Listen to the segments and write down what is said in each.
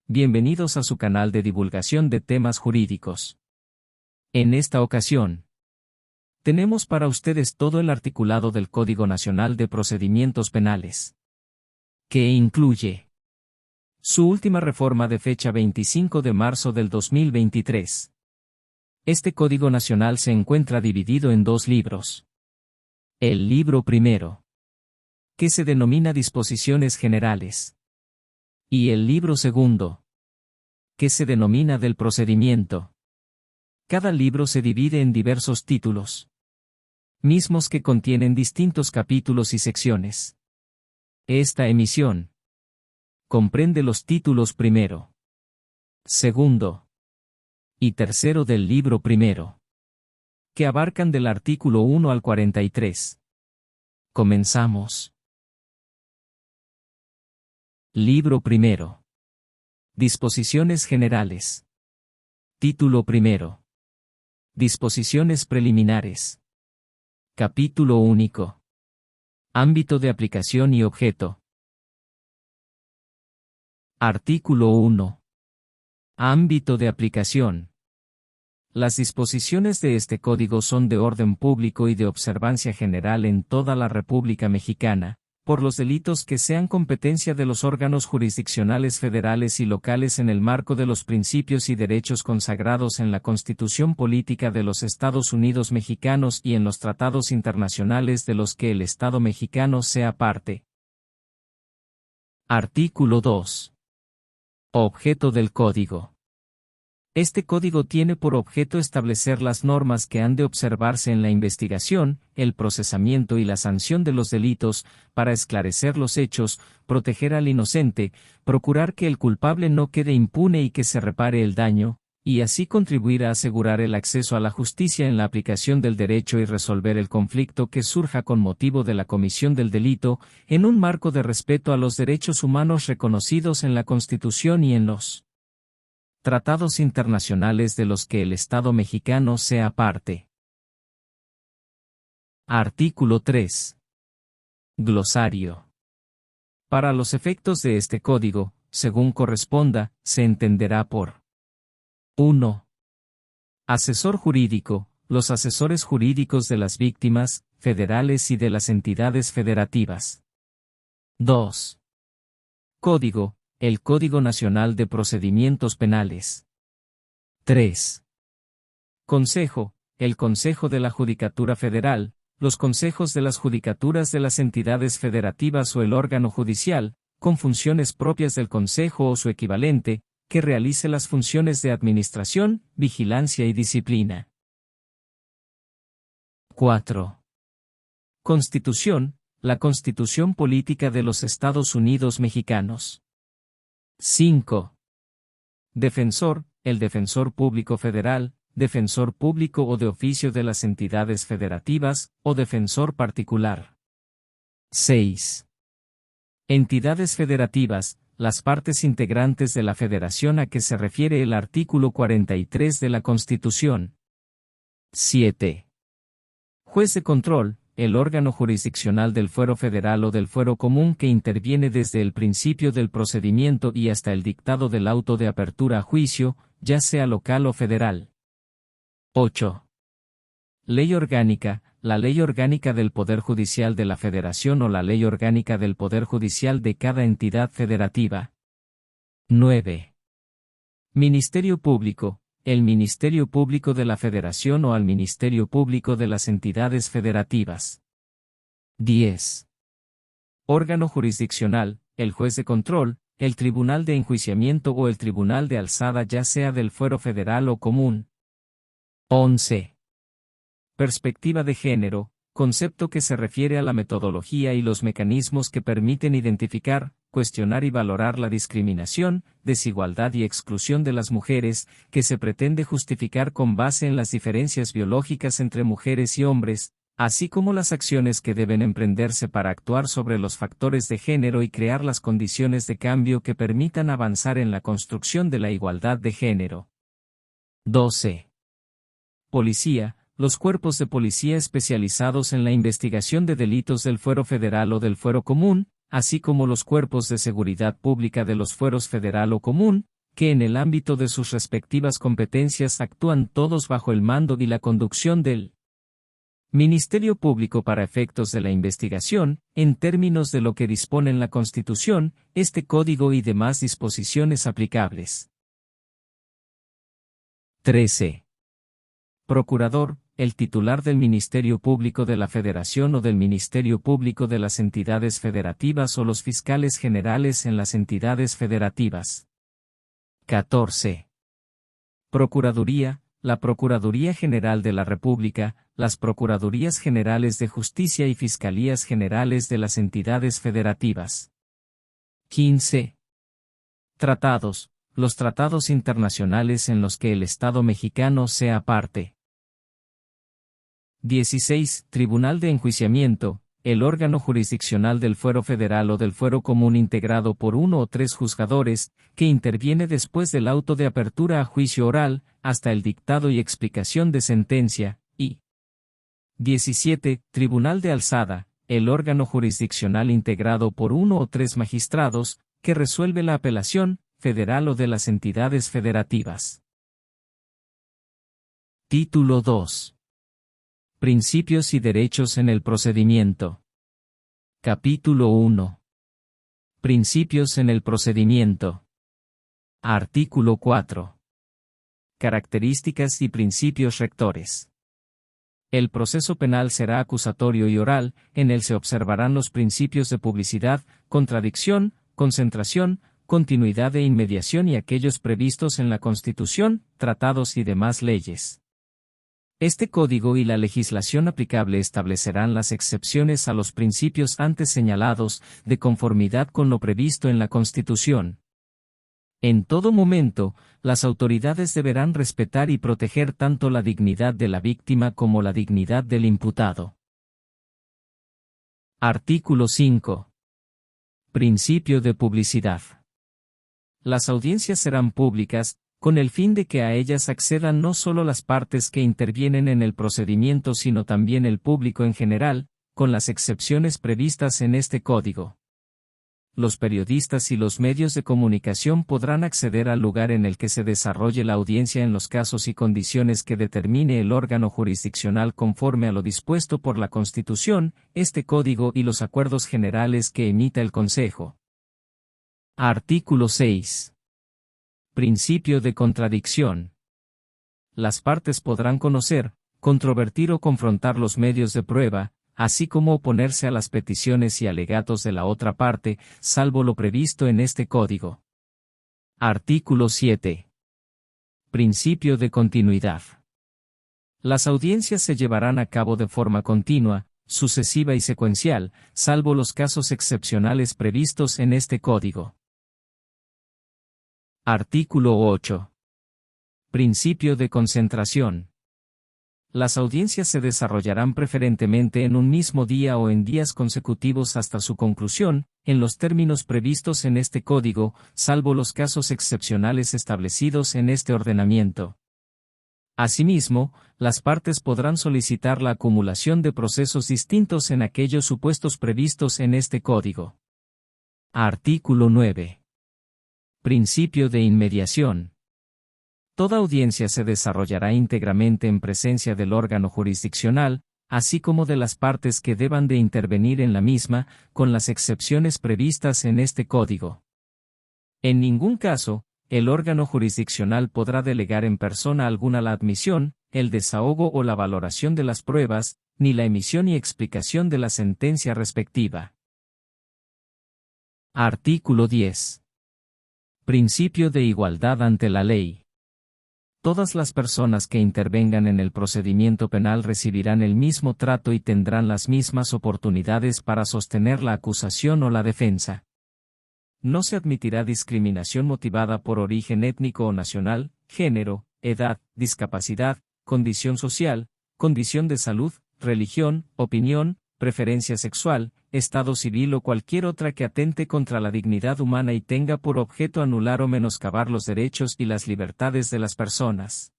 Bienvenidos a su canal de divulgación de temas jurídicos. En esta ocasión, tenemos para ustedes todo el articulado del Código Nacional de Procedimientos Penales, que incluye su última reforma de fecha 25 de marzo del 2023. Este Código Nacional se encuentra dividido en dos libros. El libro primero, que se denomina Disposiciones Generales, y el libro segundo, que se denomina del procedimiento. Cada libro se divide en diversos títulos, mismos que contienen distintos capítulos y secciones. Esta emisión comprende los títulos primero, segundo y tercero del libro primero, que abarcan del artículo 1 al 43. Comenzamos. Libro primero. Disposiciones generales. Título primero. Disposiciones preliminares. Capítulo único. Ámbito de aplicación y objeto. Artículo 1. Ámbito de aplicación. Las disposiciones de este código son de orden público y de observancia general en toda la República Mexicana, por los delitos que sean competencia de los órganos jurisdiccionales federales y locales en el marco de los principios y derechos consagrados en la Constitución Política de los Estados Unidos Mexicanos y en los tratados internacionales de los que el Estado mexicano sea parte. Artículo 2. Objeto del Código. Este código tiene por objeto establecer las normas que han de observarse en la investigación, el procesamiento y la sanción de los delitos, para esclarecer los hechos, proteger al inocente, procurar que el culpable no quede impune y que se repare el daño, y así contribuir a asegurar el acceso a la justicia en la aplicación del derecho y resolver el conflicto que surja con motivo de la comisión del delito, en un marco de respeto a los derechos humanos reconocidos en la Constitución y en los tratados internacionales de los que el Estado mexicano sea parte. Artículo 3. Glosario. Para los efectos de este código, según corresponda, se entenderá por 1. Asesor jurídico, los asesores jurídicos de las víctimas, federales y de las entidades federativas. 2. Código, el Código Nacional de Procedimientos Penales. 3. Consejo, el Consejo de la Judicatura Federal, los consejos de las judicaturas de las entidades federativas o el órgano judicial, con funciones propias del Consejo o su equivalente, que realice las funciones de administración, vigilancia y disciplina. 4. Constitución, la Constitución Política de los Estados Unidos Mexicanos. 5. Defensor, el Defensor Público Federal, Defensor Público o de oficio de las entidades federativas, o defensor particular. 6. Entidades federativas, las partes integrantes de la federación a que se refiere el artículo 43 de la Constitución. 7. Juez de control, el órgano jurisdiccional del fuero federal o del fuero común que interviene desde el principio del procedimiento y hasta el dictado del auto de apertura a juicio, ya sea local o federal. 8. Ley orgánica, la ley orgánica del Poder Judicial de la Federación o la ley orgánica del Poder Judicial de cada entidad federativa. 9. Ministerio Público, el Ministerio Público de la Federación o al Ministerio Público de las entidades federativas. 10. Órgano jurisdiccional, el juez de control, el tribunal de enjuiciamiento o el tribunal de alzada ya sea del fuero federal o común. 11. Perspectiva de género, concepto que se refiere a la metodología y los mecanismos que permiten identificar, cuestionar y valorar la discriminación, desigualdad y exclusión de las mujeres, que se pretende justificar con base en las diferencias biológicas entre mujeres y hombres, así como las acciones que deben emprenderse para actuar sobre los factores de género y crear las condiciones de cambio que permitan avanzar en la construcción de la igualdad de género. 12. Policía, los cuerpos de policía especializados en la investigación de delitos del fuero federal o del fuero común, así como los cuerpos de seguridad pública de los fueros federal o común, que en el ámbito de sus respectivas competencias actúan todos bajo el mando y la conducción del Ministerio Público para efectos de la investigación, en términos de lo que disponen la Constitución, este Código y demás disposiciones aplicables. 13. Procurador, el titular del Ministerio Público de la Federación o del Ministerio Público de las entidades federativas o los fiscales generales en las entidades federativas. 14. Procuraduría, la Procuraduría General de la República, las Procuradurías Generales de Justicia y Fiscalías Generales de las entidades federativas. 15. Tratados, los tratados internacionales en los que el Estado mexicano sea parte. 16. Tribunal de Enjuiciamiento, el órgano jurisdiccional del fuero federal o del fuero común integrado por uno o tres juzgadores, que interviene después del auto de apertura a juicio oral, hasta el dictado y explicación de sentencia, y 17. Tribunal de Alzada, el órgano jurisdiccional integrado por uno o tres magistrados, que resuelve la apelación, federal o de las entidades federativas. Título 2. Principios y derechos en el procedimiento. Capítulo 1. Principios en el procedimiento. Artículo 4. Características y principios rectores. El proceso penal será acusatorio y oral, en él se observarán los principios de publicidad, contradicción, concentración, continuidad e inmediación y aquellos previstos en la Constitución, tratados y demás leyes. Este código y la legislación aplicable establecerán las excepciones a los principios antes señalados, de conformidad con lo previsto en la Constitución. En todo momento, las autoridades deberán respetar y proteger tanto la dignidad de la víctima como la dignidad del imputado. Artículo 5. Principio de publicidad. Las audiencias serán públicas, con el fin de que a ellas accedan no solo las partes que intervienen en el procedimiento sino también el público en general, con las excepciones previstas en este código. Los periodistas y los medios de comunicación podrán acceder al lugar en el que se desarrolle la audiencia en los casos y condiciones que determine el órgano jurisdiccional conforme a lo dispuesto por la Constitución, este código y los acuerdos generales que emita el Consejo. Artículo 6. Principio de contradicción. Las partes podrán conocer, controvertir o confrontar los medios de prueba, así como oponerse a las peticiones y alegatos de la otra parte, salvo lo previsto en este código. Artículo 7. Principio de continuidad. Las audiencias se llevarán a cabo de forma continua, sucesiva y secuencial, salvo los casos excepcionales previstos en este código. Artículo 8. Principio de concentración. Las audiencias se desarrollarán preferentemente en un mismo día o en días consecutivos hasta su conclusión, en los términos previstos en este código, salvo los casos excepcionales establecidos en este ordenamiento. Asimismo, las partes podrán solicitar la acumulación de procesos distintos en aquellos supuestos previstos en este código. Artículo 9. Principio de inmediación. Toda audiencia se desarrollará íntegramente en presencia del órgano jurisdiccional, así como de las partes que deban de intervenir en la misma, con las excepciones previstas en este código. En ningún caso, el órgano jurisdiccional podrá delegar en persona alguna la admisión, el desahogo o la valoración de las pruebas, ni la emisión y explicación de la sentencia respectiva. Artículo 10. Principio de igualdad ante la ley. Todas las personas que intervengan en el procedimiento penal recibirán el mismo trato y tendrán las mismas oportunidades para sostener la acusación o la defensa. No se admitirá discriminación motivada por origen étnico o nacional, género, edad, discapacidad, condición social, condición de salud, religión, opinión, preferencia sexual, estado civil o cualquier otra que atente contra la dignidad humana y tenga por objeto anular o menoscabar los derechos y las libertades de las personas.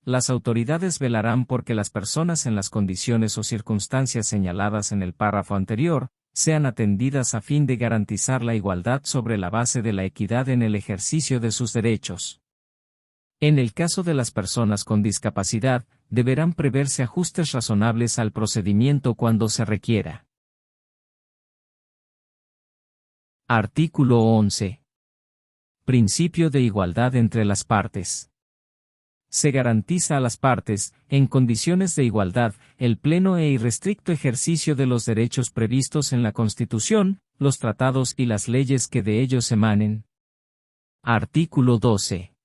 Las autoridades velarán porque las personas en las condiciones o circunstancias señaladas en el párrafo anterior, sean atendidas a fin de garantizar la igualdad sobre la base de la equidad en el ejercicio de sus derechos. En el caso de las personas con discapacidad, deberán preverse ajustes razonables al procedimiento cuando se requiera. Artículo 11. Principio de igualdad entre las partes. Se garantiza a las partes, en condiciones de igualdad, el pleno e irrestricto ejercicio de los derechos previstos en la Constitución, los tratados y las leyes que de ellos emanen. Artículo 12.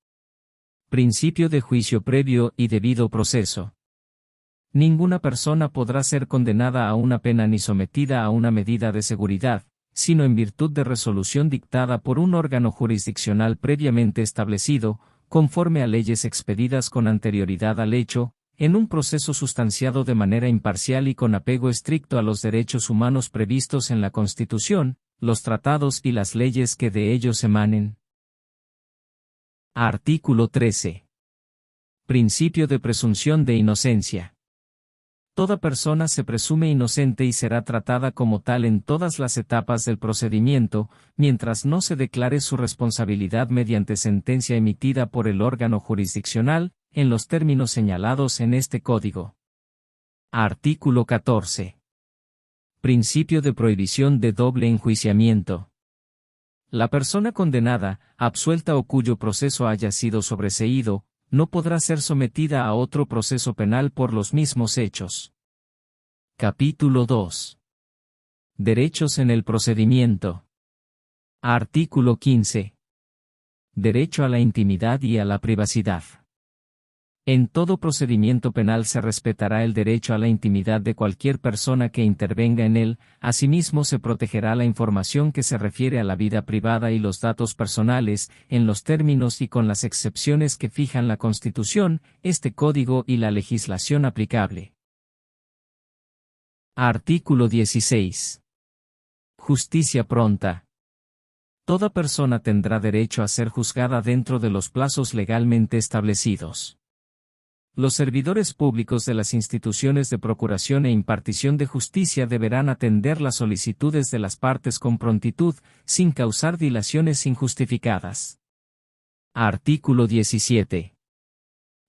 Principio de juicio previo y debido proceso. Ninguna persona podrá ser condenada a una pena ni sometida a una medida de seguridad, sino en virtud de resolución dictada por un órgano jurisdiccional previamente establecido, conforme a leyes expedidas con anterioridad al hecho, en un proceso sustanciado de manera imparcial y con apego estricto a los derechos humanos previstos en la Constitución, los tratados y las leyes que de ellos emanen. Artículo 13. Principio de presunción de inocencia. Toda persona se presume inocente y será tratada como tal en todas las etapas del procedimiento, mientras no se declare su responsabilidad mediante sentencia emitida por el órgano jurisdiccional, en los términos señalados en este Código. Artículo 14. Principio de prohibición de doble enjuiciamiento. La persona condenada, absuelta o cuyo proceso haya sido sobreseído, no podrá ser sometida a otro proceso penal por los mismos hechos. Capítulo 2. Derechos en el procedimiento. Artículo 15. Derecho a la intimidad y a la privacidad. En todo procedimiento penal se respetará el derecho a la intimidad de cualquier persona que intervenga en él, asimismo se protegerá la información que se refiere a la vida privada y los datos personales, en los términos y con las excepciones que fijan la Constitución, este Código y la legislación aplicable. Artículo 16. Justicia pronta. Toda persona tendrá derecho a ser juzgada dentro de los plazos legalmente establecidos. Los servidores públicos de las instituciones de procuración e impartición de justicia deberán atender las solicitudes de las partes con prontitud, sin causar dilaciones injustificadas. Artículo 17.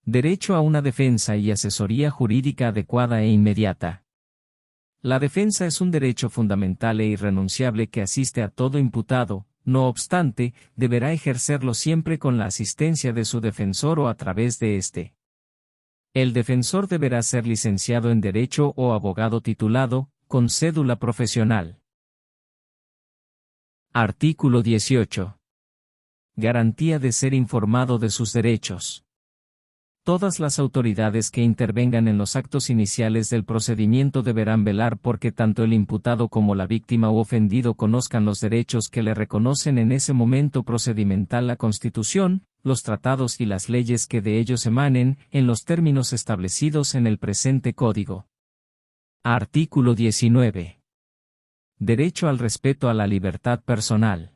Derecho a una defensa y asesoría jurídica adecuada e inmediata. La defensa es un derecho fundamental e irrenunciable que asiste a todo imputado, no obstante, deberá ejercerlo siempre con la asistencia de su defensor o a través de éste. El defensor deberá ser licenciado en Derecho o abogado titulado, con cédula profesional. Artículo 18. Garantía de ser informado de sus derechos. Todas las autoridades que intervengan en los actos iniciales del procedimiento deberán velar porque tanto el imputado como la víctima u ofendido conozcan los derechos que le reconocen en ese momento procedimental la Constitución, los tratados y las leyes que de ellos emanen, en los términos establecidos en el presente Código. Artículo 19. Derecho al respeto a la libertad personal.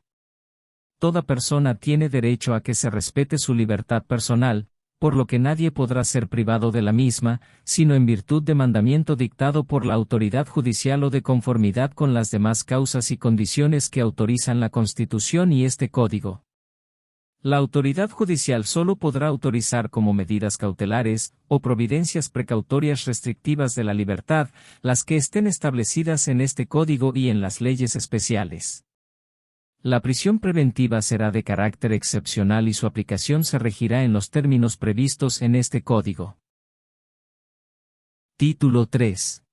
Toda persona tiene derecho a que se respete su libertad personal, por lo que nadie podrá ser privado de la misma, sino en virtud de mandamiento dictado por la autoridad judicial o de conformidad con las demás causas y condiciones que autorizan la Constitución y este Código. La autoridad judicial solo podrá autorizar como medidas cautelares, o providencias precautorias restrictivas de la libertad, las que estén establecidas en este Código y en las leyes especiales. La prisión preventiva será de carácter excepcional y su aplicación se regirá en los términos previstos en este Código. Título 3.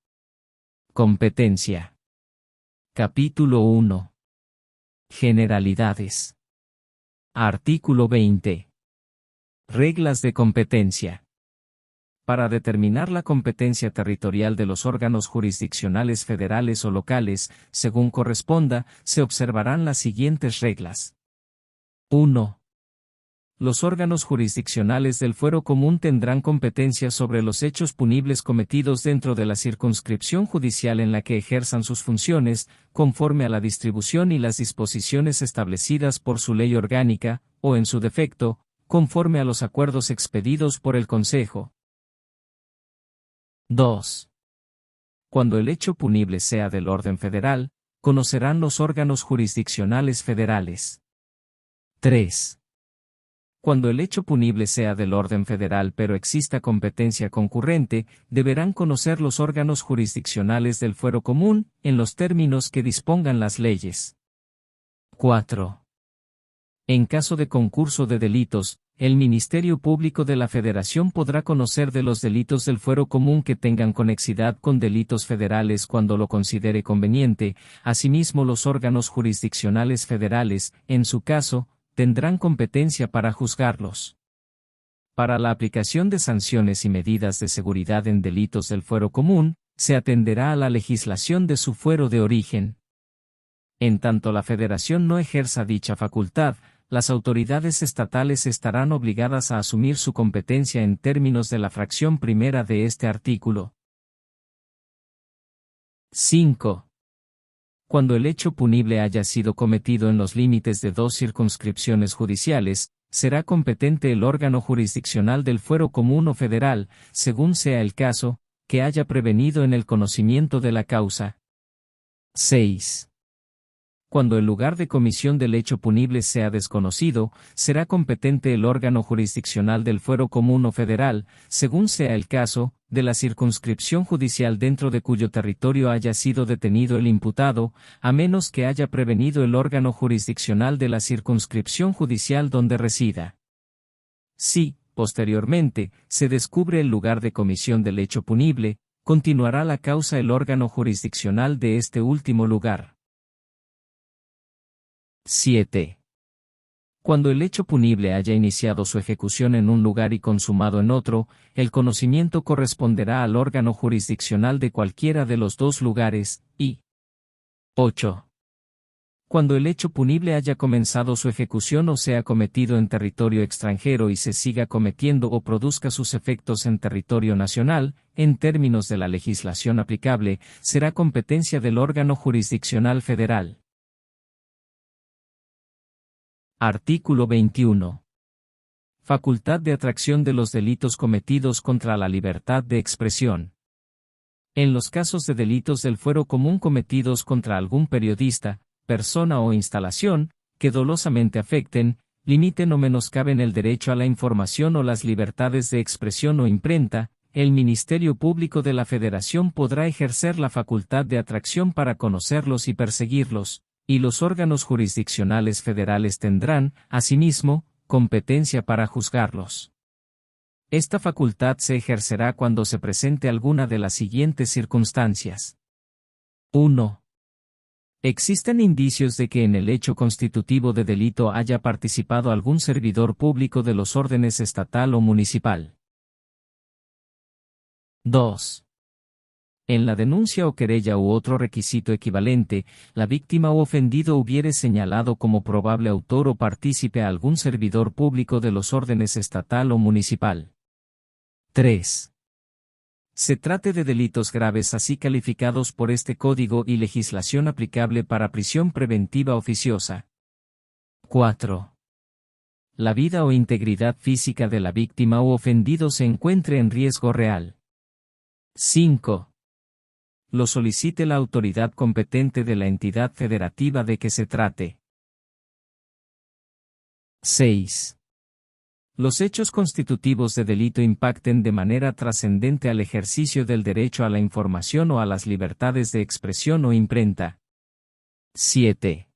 Competencia. Capítulo 1. Generalidades. Artículo 20. Reglas de competencia. Para determinar la competencia territorial de los órganos jurisdiccionales federales o locales, según corresponda, se observarán las siguientes reglas. 1. Los órganos jurisdiccionales del fuero común tendrán competencia sobre los hechos punibles cometidos dentro de la circunscripción judicial en la que ejerzan sus funciones, conforme a la distribución y las disposiciones establecidas por su ley orgánica, o en su defecto, conforme a los acuerdos expedidos por el Consejo. 2. Cuando el hecho punible sea del orden federal, conocerán los órganos jurisdiccionales federales. 3. Cuando el hecho punible sea del orden federal pero exista competencia concurrente, deberán conocer los órganos jurisdiccionales del fuero común, en los términos que dispongan las leyes. 4. En caso de concurso de delitos, el Ministerio Público de la Federación podrá conocer de los delitos del fuero común que tengan conexidad con delitos federales cuando lo considere conveniente. Asimismo, los órganos jurisdiccionales federales, en su caso, tendrán competencia para juzgarlos. Para la aplicación de sanciones y medidas de seguridad en delitos del fuero común, se atenderá a la legislación de su fuero de origen. En tanto la Federación no ejerza dicha facultad, las autoridades estatales estarán obligadas a asumir su competencia en términos de la fracción primera de este artículo. 5. Cuando el hecho punible haya sido cometido en los límites de 2 circunscripciones judiciales, será competente el órgano jurisdiccional del fuero común o federal, según sea el caso, que haya prevenido en el conocimiento de la causa. 6. Cuando el lugar de comisión del hecho punible sea desconocido, será competente el órgano jurisdiccional del fuero común o federal, según sea el caso, de la circunscripción judicial dentro de cuyo territorio haya sido detenido el imputado, a menos que haya prevenido el órgano jurisdiccional de la circunscripción judicial donde resida. Si, posteriormente, se descubre el lugar de comisión del hecho punible, continuará la causa el órgano jurisdiccional de este último lugar. 7. Cuando el hecho punible haya iniciado su ejecución en un lugar y consumado en otro, el conocimiento corresponderá al órgano jurisdiccional de cualquiera de los 2 lugares, y 8. Cuando el hecho punible haya comenzado su ejecución o sea cometido en territorio extranjero y se siga cometiendo o produzca sus efectos en territorio nacional, en términos de la legislación aplicable, será competencia del órgano jurisdiccional federal. Artículo 21. Facultad de atracción de los delitos cometidos contra la libertad de expresión. En los casos de delitos del fuero común cometidos contra algún periodista, persona o instalación, que dolosamente afecten, limiten o menoscaben el derecho a la información o las libertades de expresión o imprenta, el Ministerio Público de la Federación podrá ejercer la facultad de atracción para conocerlos y perseguirlos, y los órganos jurisdiccionales federales tendrán, asimismo, competencia para juzgarlos. Esta facultad se ejercerá cuando se presente alguna de las siguientes circunstancias. 1. Existen indicios de que en el hecho constitutivo de delito haya participado algún servidor público de los órdenes estatal o municipal. 2. En la denuncia o querella u otro requisito equivalente, la víctima o ofendido hubiere señalado como probable autor o partícipe a algún servidor público de los órdenes estatal o municipal. 3. Se trate de delitos graves así calificados por este código y legislación aplicable para prisión preventiva oficiosa. 4. La vida o integridad física de la víctima o ofendido se encuentre en riesgo real. 5. Lo solicite la autoridad competente de la entidad federativa de que se trate. 6. Los hechos constitutivos de delito impacten de manera trascendente al ejercicio del derecho a la información o a las libertades de expresión o imprenta. 7.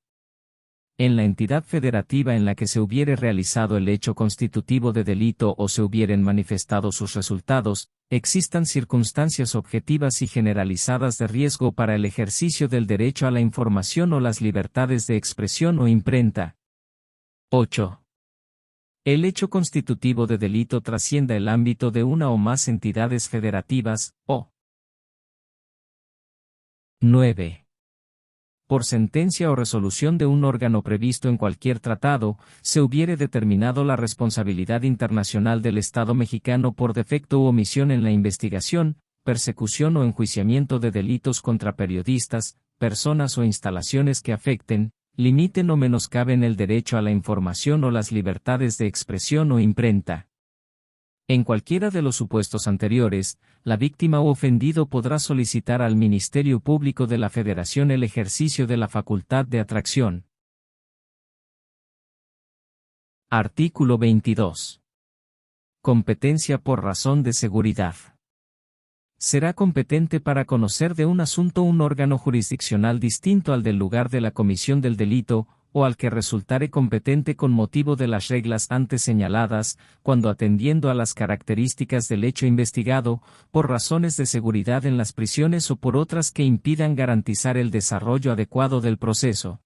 En la entidad federativa en la que se hubiere realizado el hecho constitutivo de delito o se hubieren manifestado sus resultados, existan circunstancias objetivas y generalizadas de riesgo para el ejercicio del derecho a la información o las libertades de expresión o imprenta. 8. El hecho constitutivo de delito trascienda el ámbito de una o más entidades federativas, o 9. Por sentencia o resolución de un órgano previsto en cualquier tratado, se hubiere determinado la responsabilidad internacional del Estado mexicano por defecto u omisión en la investigación, persecución o enjuiciamiento de delitos contra periodistas, personas o instalaciones que afecten, limiten o menoscaben el derecho a la información o las libertades de expresión o imprenta. En cualquiera de los supuestos anteriores, la víctima o ofendido podrá solicitar al Ministerio Público de la Federación el ejercicio de la facultad de atracción. Artículo 22. Competencia por razón de seguridad. Será competente para conocer de un asunto un órgano jurisdiccional distinto al del lugar de la comisión del delito, o al que resultare competente con motivo de las reglas antes señaladas, cuando atendiendo a las características del hecho investigado, por razones de seguridad en las prisiones o por otras que impidan garantizar el desarrollo adecuado del proceso.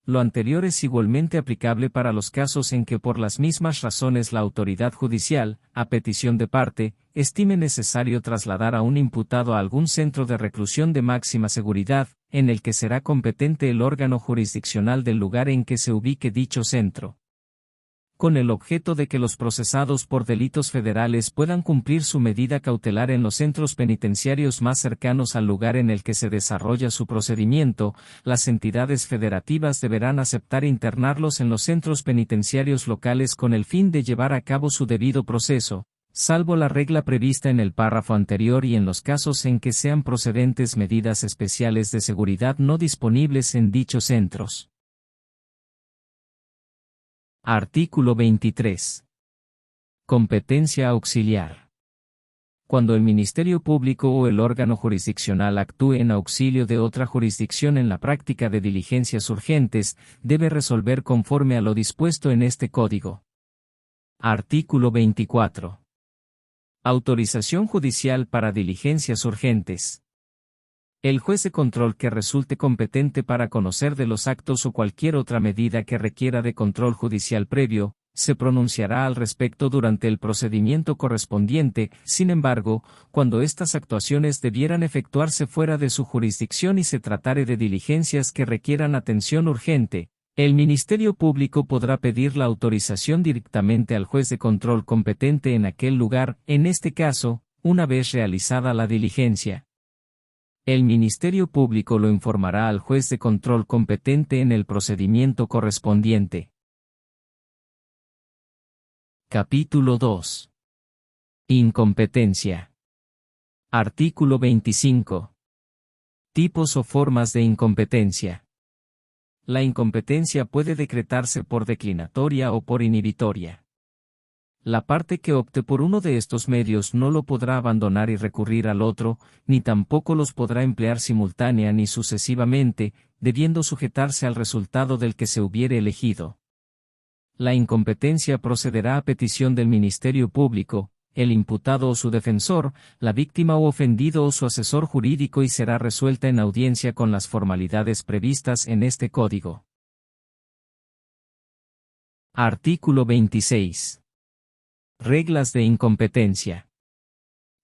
Lo anterior es igualmente aplicable para los casos en que por las mismas razones la autoridad judicial, a petición de parte, estime necesario trasladar a un imputado a algún centro de reclusión de máxima seguridad, en el que será competente el órgano jurisdiccional del lugar en que se ubique dicho centro. Con el objeto de que los procesados por delitos federales puedan cumplir su medida cautelar en los centros penitenciarios más cercanos al lugar en el que se desarrolla su procedimiento, las entidades federativas deberán aceptar internarlos en los centros penitenciarios locales con el fin de llevar a cabo su debido proceso, salvo la regla prevista en el párrafo anterior y en los casos en que sean procedentes medidas especiales de seguridad no disponibles en dichos centros. Artículo 23. Competencia auxiliar. Cuando el Ministerio Público o el órgano jurisdiccional actúe en auxilio de otra jurisdicción en la práctica de diligencias urgentes, debe resolver conforme a lo dispuesto en este Código. Artículo 24. Autorización judicial para diligencias urgentes. El juez de control que resulte competente para conocer de los actos o cualquier otra medida que requiera de control judicial previo, se pronunciará al respecto durante el procedimiento correspondiente. Sin embargo, cuando estas actuaciones debieran efectuarse fuera de su jurisdicción y se tratare de diligencias que requieran atención urgente, el Ministerio Público podrá pedir la autorización directamente al juez de control competente en aquel lugar, en este caso, una vez realizada la diligencia. El Ministerio Público lo informará al juez de control competente en el procedimiento correspondiente. Capítulo 2. Incompetencia. Artículo 25. Tipos o formas de incompetencia. La incompetencia puede decretarse por declinatoria o por inhibitoria. La parte que opte por uno de estos medios no lo podrá abandonar y recurrir al otro, ni tampoco los podrá emplear simultánea ni sucesivamente, debiendo sujetarse al resultado del que se hubiere elegido. La incompetencia procederá a petición del Ministerio Público, el imputado o su defensor, la víctima o ofendido o su asesor jurídico y será resuelta en audiencia con las formalidades previstas en este Código. Artículo 26. Reglas de incompetencia.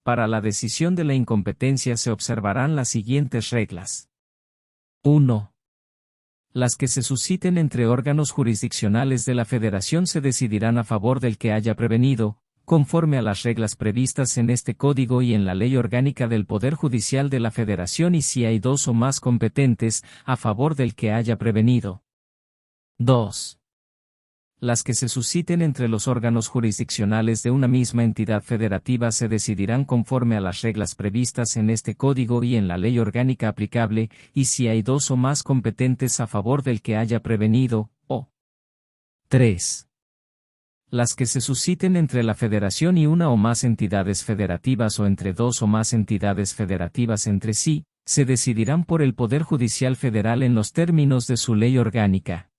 Para la decisión de la incompetencia se observarán las siguientes reglas. 1. Las que se susciten entre órganos jurisdiccionales de la Federación se decidirán a favor del que haya prevenido, conforme a las reglas previstas en este Código y en la Ley Orgánica del Poder Judicial de la Federación, y si hay dos o más competentes, a favor del que haya prevenido. 2. Las que se susciten entre los órganos jurisdiccionales de una misma entidad federativa se decidirán conforme a las reglas previstas en este Código y en la ley orgánica aplicable, y si hay dos o más competentes a favor del que haya prevenido, o 3. Las que se susciten entre la Federación y una o más entidades federativas o entre dos o más entidades federativas entre sí, se decidirán por el Poder Judicial Federal en los términos de su ley orgánica.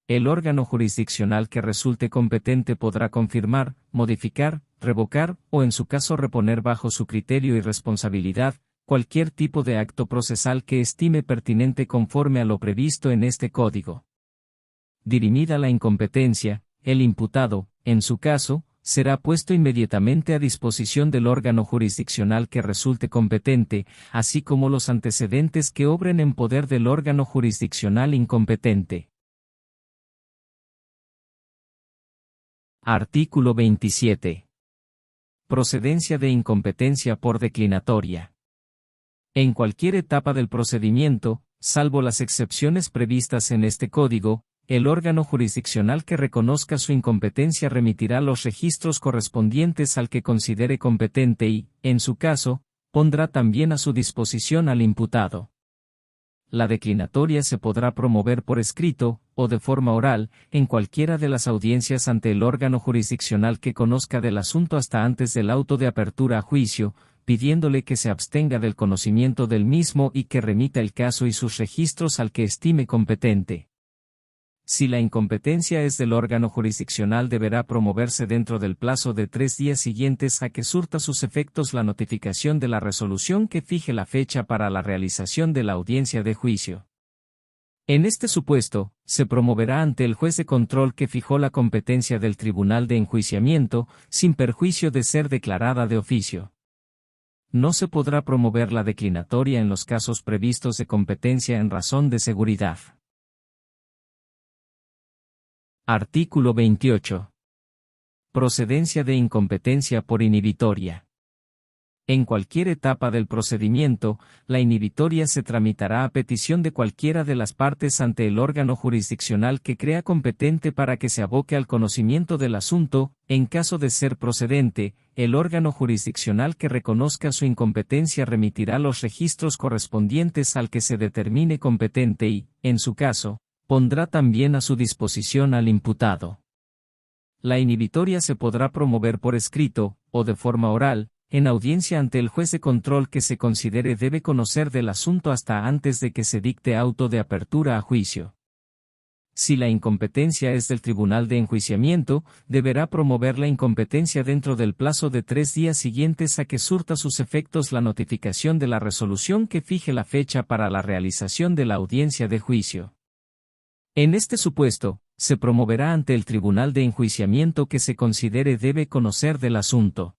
El órgano jurisdiccional que resulte competente podrá confirmar, modificar, revocar, o en su caso reponer bajo su criterio y responsabilidad, cualquier tipo de acto procesal que estime pertinente conforme a lo previsto en este Código. Dirimida la incompetencia, el imputado, en su caso, será puesto inmediatamente a disposición del órgano jurisdiccional que resulte competente, así como los antecedentes que obren en poder del órgano jurisdiccional incompetente. Artículo 27. Procedencia de incompetencia por declinatoria. En cualquier etapa del procedimiento, salvo las excepciones previstas en este Código, el órgano jurisdiccional que reconozca su incompetencia remitirá los registros correspondientes al que considere competente y, en su caso, pondrá también a su disposición al imputado. La declinatoria se podrá promover por escrito, o de forma oral, en cualquiera de las audiencias ante el órgano jurisdiccional que conozca del asunto hasta antes del auto de apertura a juicio, pidiéndole que se abstenga del conocimiento del mismo y que remita el caso y sus registros al que estime competente. Si la incompetencia es del órgano jurisdiccional, deberá promoverse dentro del plazo de 3 días siguientes a que surta sus efectos la notificación de la resolución que fije la fecha para la realización de la audiencia de juicio. En este supuesto, se promoverá ante el juez de control que fijó la competencia del tribunal de enjuiciamiento, sin perjuicio de ser declarada de oficio. No se podrá promover la declinatoria en los casos previstos de competencia en razón de seguridad. Artículo 28. Procedencia de incompetencia por inhibitoria. En cualquier etapa del procedimiento, la inhibitoria se tramitará a petición de cualquiera de las partes ante el órgano jurisdiccional que crea competente para que se aboque al conocimiento del asunto. En caso de ser procedente, el órgano jurisdiccional que reconozca su incompetencia remitirá los registros correspondientes al que se determine competente y, en su caso, pondrá también a su disposición al imputado. La inhibitoria se podrá promover por escrito, o de forma oral, en audiencia ante el juez de control que se considere debe conocer del asunto hasta antes de que se dicte auto de apertura a juicio. Si la incompetencia es del tribunal de enjuiciamiento, deberá promover la incompetencia dentro del plazo de 3 días siguientes a que surta sus efectos la notificación de la resolución que fije la fecha para la realización de la audiencia de juicio. En este supuesto, se promoverá ante el tribunal de enjuiciamiento que se considere debe conocer del asunto.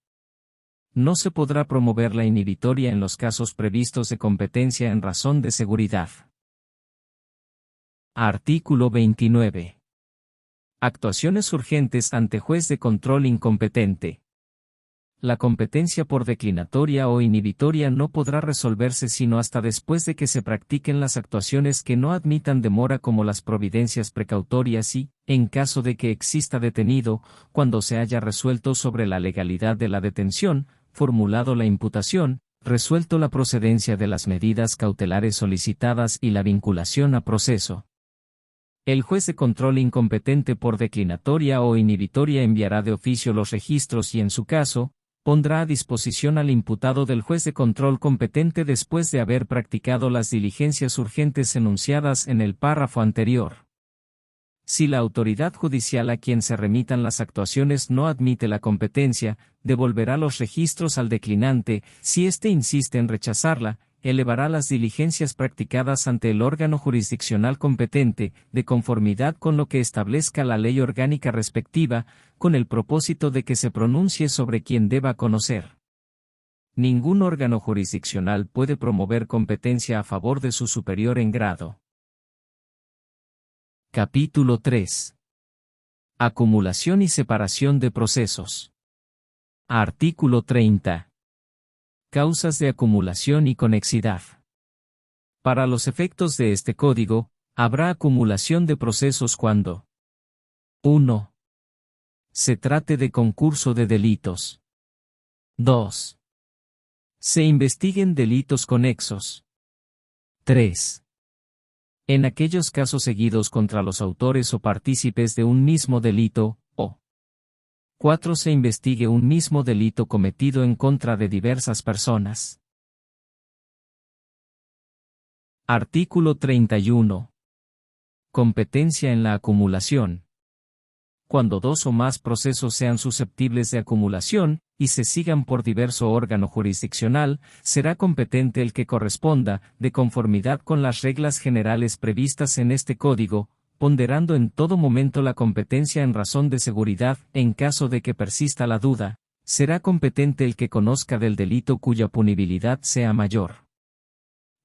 No se podrá promover la inhibitoria en los casos previstos de competencia en razón de seguridad. Artículo 29. Actuaciones urgentes ante juez de control incompetente. La competencia por declinatoria o inhibitoria no podrá resolverse sino hasta después de que se practiquen las actuaciones que no admitan demora, como las providencias precautorias y, en caso de que exista detenido, cuando se haya resuelto sobre la legalidad de la detención, formulado la imputación, resuelto la procedencia de las medidas cautelares solicitadas y la vinculación a proceso. El juez de control incompetente por declinatoria o inhibitoria enviará de oficio los registros y, en su caso, pondrá a disposición al imputado del juez de control competente después de haber practicado las diligencias urgentes enunciadas en el párrafo anterior. Si la autoridad judicial a quien se remitan las actuaciones no admite la competencia, devolverá los registros al declinante. Si éste insiste en rechazarla, elevará las diligencias practicadas ante el órgano jurisdiccional competente, de conformidad con lo que establezca la ley orgánica respectiva, con el propósito de que se pronuncie sobre quien deba conocer. Ningún órgano jurisdiccional puede promover competencia a favor de su superior en grado. Capítulo 3. Acumulación y separación de procesos. Artículo 30. Causas de acumulación y conexidad. Para los efectos de este código, habrá acumulación de procesos cuando 1. Se trate de concurso de delitos. 2. Se investiguen delitos conexos. 3. En aquellos casos seguidos contra los autores o partícipes de un mismo delito, o 4. Se investigue un mismo delito cometido en contra de diversas personas. Artículo 31. Competencia en la acumulación. Cuando 2 o más procesos sean susceptibles de acumulación, y se sigan por diverso órgano jurisdiccional, será competente el que corresponda, de conformidad con las reglas generales previstas en este código, ponderando en todo momento la competencia en razón de seguridad. En caso de que persista la duda, será competente el que conozca del delito cuya punibilidad sea mayor.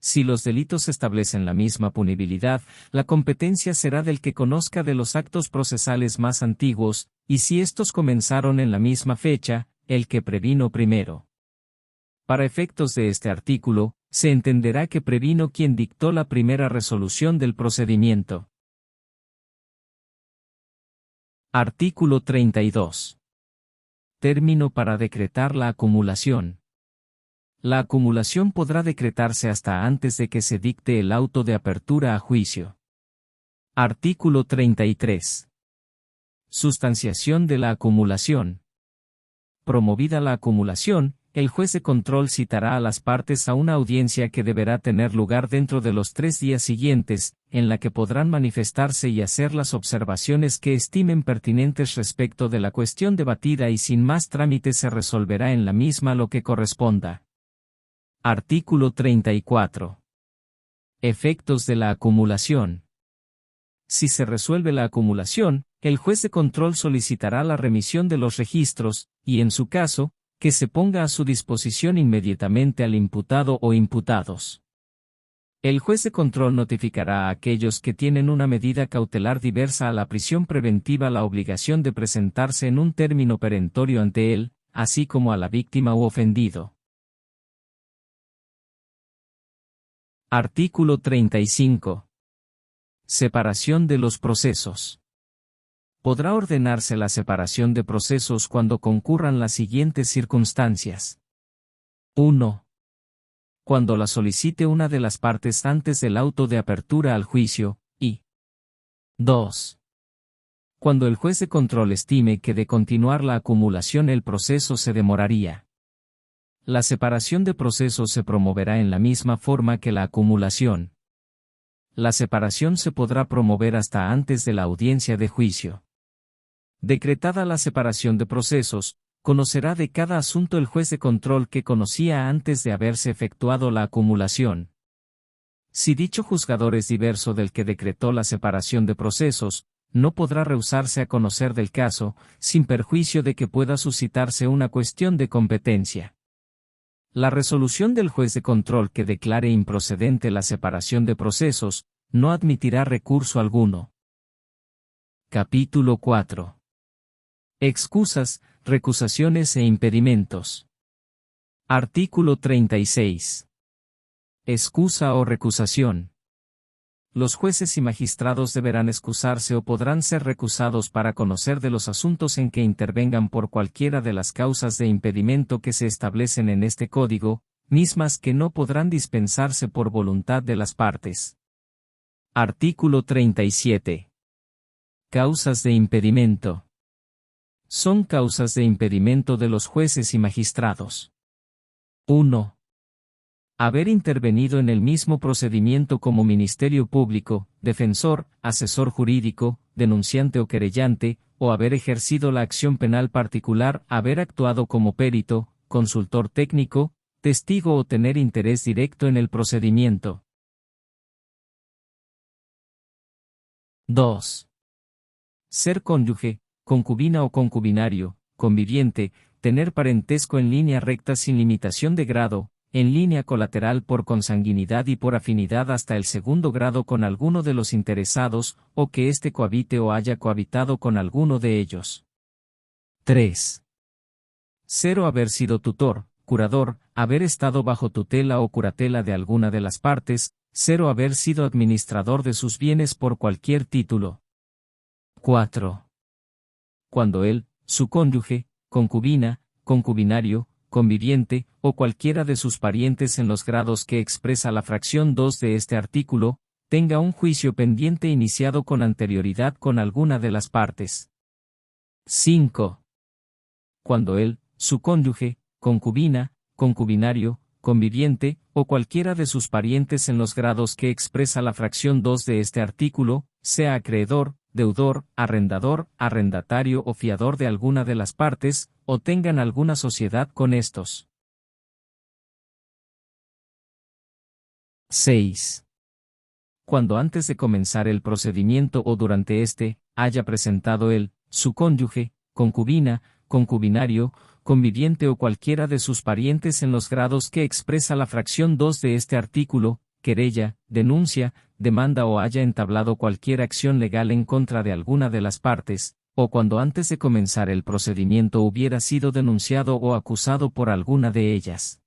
Si los delitos establecen la misma punibilidad, la competencia será del que conozca de los actos procesales más antiguos, y si estos comenzaron en la misma fecha, el que previno primero. Para efectos de este artículo, se entenderá que previno quien dictó la primera resolución del procedimiento. Artículo 32. Término para decretar la acumulación. La acumulación podrá decretarse hasta antes de que se dicte el auto de apertura a juicio. Artículo 33. Sustanciación de la acumulación. Promovida la acumulación, el juez de control citará a las partes a una audiencia que deberá tener lugar dentro de los 3 días siguientes, en la que podrán manifestarse y hacer las observaciones que estimen pertinentes respecto de la cuestión debatida y sin más trámite se resolverá en la misma lo que corresponda. Artículo 34. Efectos de la acumulación. Si se resuelve la acumulación, el juez de control solicitará la remisión de los registros, y en su caso, que se ponga a su disposición inmediatamente al imputado o imputados. El juez de control notificará a aquellos que tienen una medida cautelar diversa a la prisión preventiva la obligación de presentarse en un término perentorio ante él, así como a la víctima u ofendido. Artículo 35. Separación de los procesos. Podrá ordenarse la separación de procesos cuando concurran las siguientes circunstancias. 1. Cuando la solicite una de las partes antes del auto de apertura al juicio, y 2. Cuando el juez de control estime que de continuar la acumulación el proceso se demoraría. La separación de procesos se promoverá en la misma forma que la acumulación. La separación se podrá promover hasta antes de la audiencia de juicio. Decretada la separación de procesos, conocerá de cada asunto el juez de control que conocía antes de haberse efectuado la acumulación. Si dicho juzgador es diverso del que decretó la separación de procesos, no podrá rehusarse a conocer del caso, sin perjuicio de que pueda suscitarse una cuestión de competencia. La resolución del juez de control que declare improcedente la separación de procesos, no admitirá recurso alguno. Capítulo 4. Excusas, recusaciones e impedimentos. Artículo 36. Excusa o recusación. Los jueces y magistrados deberán excusarse o podrán ser recusados para conocer de los asuntos en que intervengan por cualquiera de las causas de impedimento que se establecen en este Código, mismas que no podrán dispensarse por voluntad de las partes. Artículo 37. Causas de impedimento. Son causas de impedimento de los jueces y magistrados. 1. Haber intervenido en el mismo procedimiento como Ministerio Público, defensor, asesor jurídico, denunciante o querellante, o haber ejercido la acción penal particular, haber actuado como perito, consultor técnico, testigo o tener interés directo en el procedimiento. 2. Ser cónyuge, concubina o concubinario, conviviente, tener parentesco en línea recta sin limitación de grado, en línea colateral por consanguinidad y por afinidad hasta el segundo grado con alguno de los interesados, o que éste cohabite o haya cohabitado con alguno de ellos. 3. 0. Haber sido tutor, curador, haber estado bajo tutela o curatela de alguna de las partes. 0. Haber sido administrador de sus bienes por cualquier título. 4. Cuando él, su cónyuge, concubina, concubinario, conviviente, o cualquiera de sus parientes en los grados que expresa la fracción 2 de este artículo, tenga un juicio pendiente iniciado con anterioridad con alguna de las partes. 5. Cuando él, su cónyuge, concubina, concubinario, conviviente, o cualquiera de sus parientes en los grados que expresa la fracción 2 de este artículo, sea acreedor, deudor, arrendador, arrendatario o fiador de alguna de las partes, o tengan alguna sociedad con estos. 6. Cuando antes de comenzar el procedimiento o durante éste, haya presentado él, su cónyuge, concubina, concubinario, conviviente o cualquiera de sus parientes en los grados que expresa la fracción 2 de este artículo, querella, denuncia, demanda o haya entablado cualquier acción legal en contra de alguna de las partes, o cuando antes de comenzar el procedimiento hubiera sido denunciado o acusado por alguna de ellas.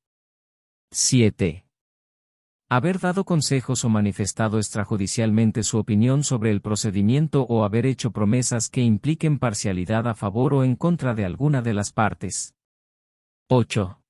7. Haber dado consejos o manifestado extrajudicialmente su opinión sobre el procedimiento o haber hecho promesas que impliquen parcialidad a favor o en contra de alguna de las partes. 8.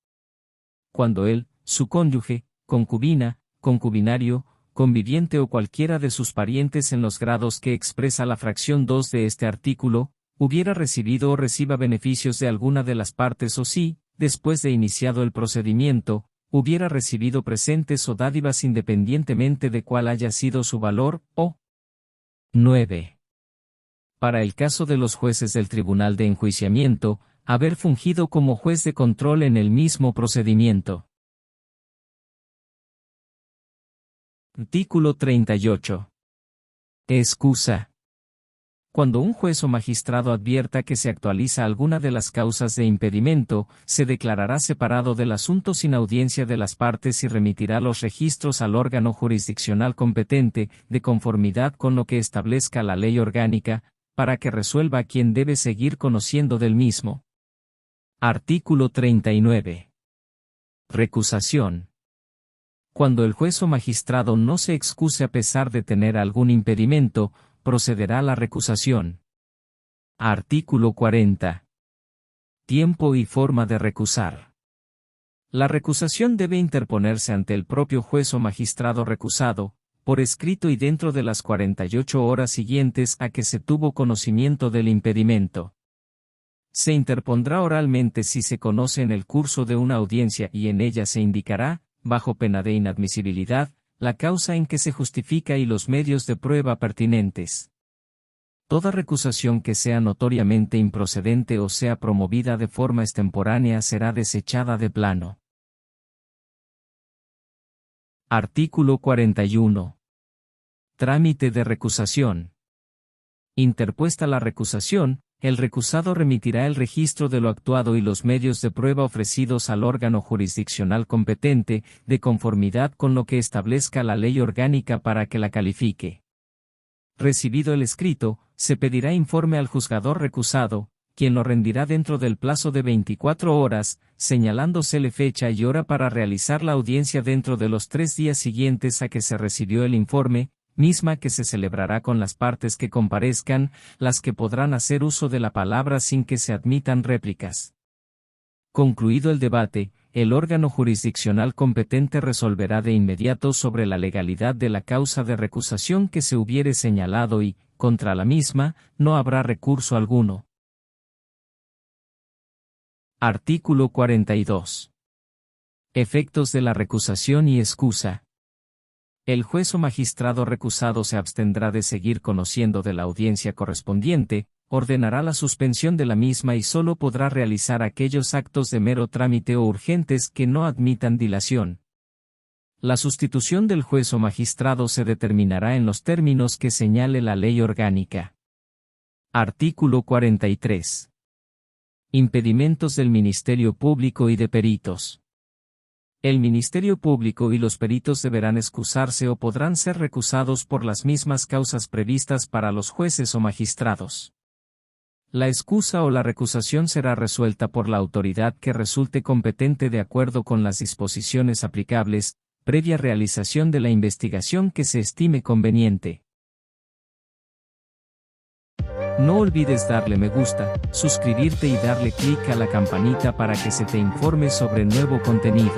Cuando él, su cónyuge, concubina, concubinario, conviviente o cualquiera de sus parientes en los grados que expresa la fracción 2 de este artículo, hubiera recibido o reciba beneficios de alguna de las partes o si, después de iniciado el procedimiento, hubiera recibido presentes o dádivas independientemente de cuál haya sido su valor, o 9. Para el caso de los jueces del Tribunal de Enjuiciamiento, haber fungido como juez de control en el mismo procedimiento. Artículo 38. Excusa. Cuando un juez o magistrado advierta que se actualiza alguna de las causas de impedimento, se declarará separado del asunto sin audiencia de las partes y remitirá los registros al órgano jurisdiccional competente, de conformidad con lo que establezca la ley orgánica, para que resuelva quién debe seguir conociendo del mismo. Artículo 39. Recusación. Cuando el juez o magistrado no se excuse a pesar de tener algún impedimento, procederá la recusación. Artículo 40. Tiempo y forma de recusar. La recusación debe interponerse ante el propio juez o magistrado recusado, por escrito y dentro de las 48 horas siguientes a que se tuvo conocimiento del impedimento. Se interpondrá oralmente si se conoce en el curso de una audiencia y en ella se indicará, bajo pena de inadmisibilidad, la causa en que se justifica y los medios de prueba pertinentes. Toda recusación que sea notoriamente improcedente o sea promovida de forma extemporánea será desechada de plano. Artículo 41. Trámite de recusación. Interpuesta la recusación, el recusado remitirá el registro de lo actuado y los medios de prueba ofrecidos al órgano jurisdiccional competente, de conformidad con lo que establezca la ley orgánica para que la califique. Recibido el escrito, se pedirá informe al juzgador recusado, quien lo rendirá dentro del plazo de 24 horas, señalándosele fecha y hora para realizar la audiencia dentro de los 3 días siguientes a que se recibió el informe, misma que se celebrará con las partes que comparezcan, las que podrán hacer uso de la palabra sin que se admitan réplicas. Concluido el debate, el órgano jurisdiccional competente resolverá de inmediato sobre la legalidad de la causa de recusación que se hubiere señalado y, contra la misma, no habrá recurso alguno. Artículo 42. Efectos de la recusación y excusa. El juez o magistrado recusado se abstendrá de seguir conociendo de la audiencia correspondiente, ordenará la suspensión de la misma y solo podrá realizar aquellos actos de mero trámite o urgentes que no admitan dilación. La sustitución del juez o magistrado se determinará en los términos que señale la ley orgánica. Artículo 43. Impedimentos del Ministerio Público y de peritos. El Ministerio Público y los peritos deberán excusarse o podrán ser recusados por las mismas causas previstas para los jueces o magistrados. La excusa o la recusación será resuelta por la autoridad que resulte competente de acuerdo con las disposiciones aplicables, previa realización de la investigación que se estime conveniente. No olvides darle me gusta, suscribirte y darle clic a la campanita para que se te informe sobre nuevo contenido.